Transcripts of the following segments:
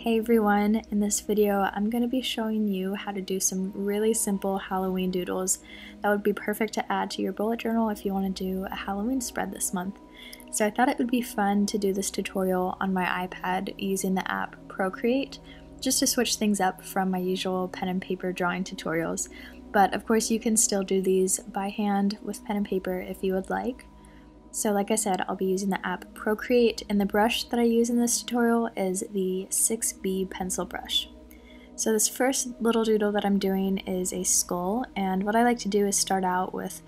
Hey everyone, in this video I'm going to be showing you how to do some really simple Halloween doodles that would be perfect to add to your bullet journal if you want to do a Halloween spread this month. So I thought it would be fun to do this tutorial on my iPad using the app Procreate, just to switch things up from my usual pen and paper drawing tutorials. But of course you can still do these by hand with pen and paper if you would like. So like I said, I'll be using the app Procreate, and the brush that I use in this tutorial is the 6B pencil brush. So this first little doodle that I'm doing is a skull, and what I like to do is start out with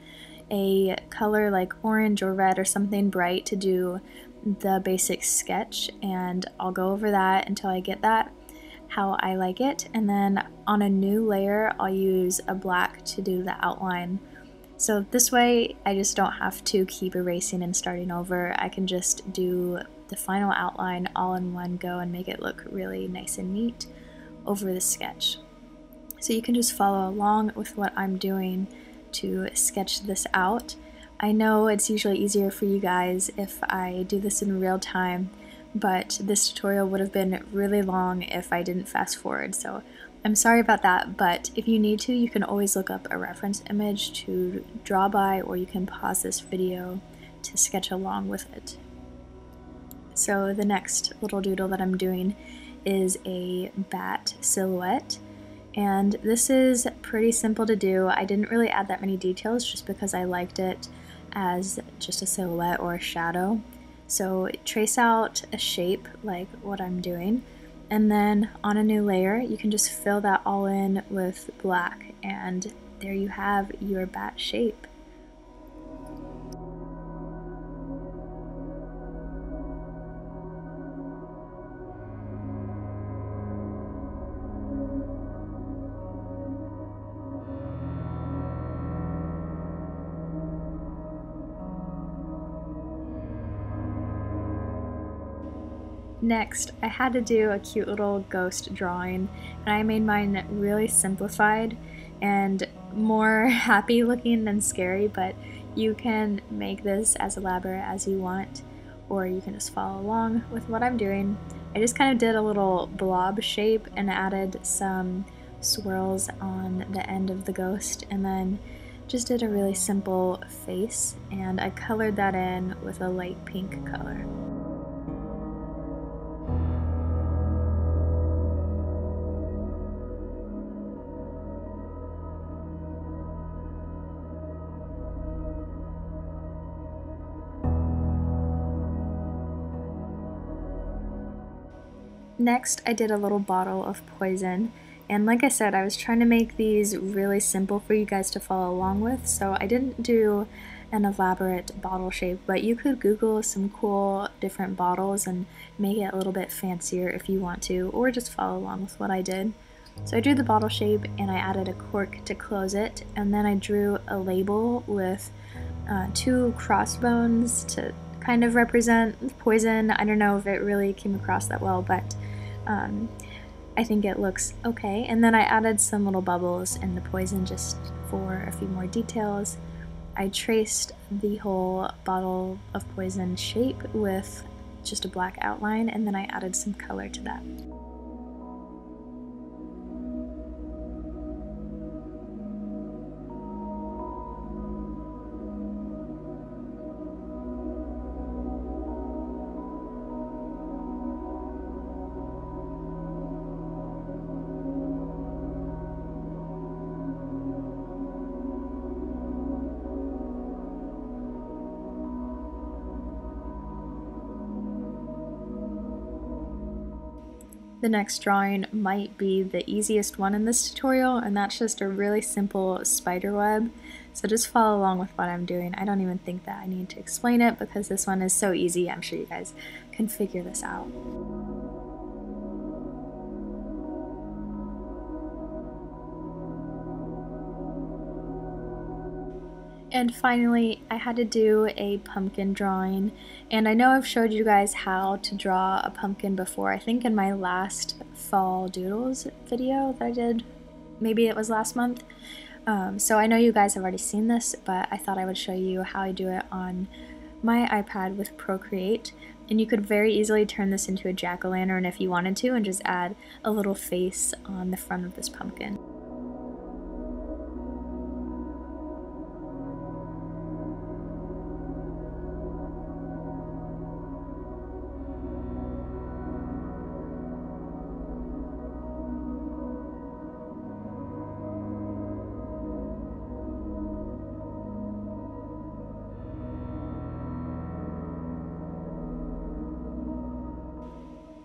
a color like orange or red or something bright to do the basic sketch, and I'll go over that until I get that how I like it, and then on a new layer I'll use a black to do the outline. So this way I just don't have to keep erasing and starting over. I can just do the final outline all in one go and make it look really nice and neat over the sketch. So you can just follow along with what I'm doing to sketch this out. I know it's usually easier for you guys if I do this in real time, but this tutorial would have been really long if I didn't fast forward. So I'm sorry about that, but if you need to, you can always look up a reference image to draw by, or you can pause this video to sketch along with it. So the next little doodle that I'm doing is a bat silhouette, and this is pretty simple to do. I didn't really add that many details just because I liked it as just a silhouette or a shadow. So trace out a shape like what I'm doing, and then on a new layer you can just fill that all in with black, and there you have your bat shape. Next, I had to do a cute little ghost drawing, and I made mine really simplified and more happy looking than scary, but you can make this as elaborate as you want, or you can just follow along with what I'm doing. I just kind of did a little blob shape and added some swirls on the end of the ghost, and then just did a really simple face, and I colored that in with a light pink color. Next, I did a little bottle of poison, and like I said, I was trying to make these really simple for you guys to follow along with, so I didn't do an elaborate bottle shape, but you could Google some cool different bottles and make it a little bit fancier if you want to, or just follow along with what I did. So I drew the bottle shape and I added a cork to close it, and then I drew a label with two crossbones to kind of represent poison. I don't know if it really came across that well, but I think it looks okay. And then I added some little bubbles in the poison just for a few more details. I traced the whole bottle of poison shape with just a black outline, and then I added some color to that. The next drawing might be the easiest one in this tutorial, and that's just a really simple spider web. So just follow along with what I'm doing. I don't even think that I need to explain it because this one is so easy. I'm sure you guys can figure this out. And finally, I had to do a pumpkin drawing, and I know I've showed you guys how to draw a pumpkin before, I think in my last fall doodles video that I did, maybe it was last month. So I know you guys have already seen this, but I thought I would show you how I do it on my iPad with Procreate, and you could very easily turn this into a jack-o'-lantern if you wanted to and just add a little face on the front of this pumpkin.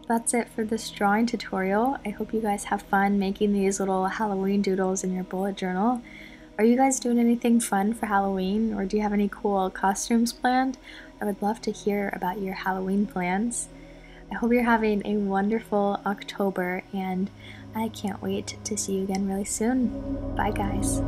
That's it for this drawing tutorial. I hope you guys have fun making these little Halloween doodles in your bullet journal. Are you guys doing anything fun for Halloween, or do you have any cool costumes planned? I would love to hear about your Halloween plans. I hope you're having a wonderful October, and I can't wait to see you again really soon. Bye guys.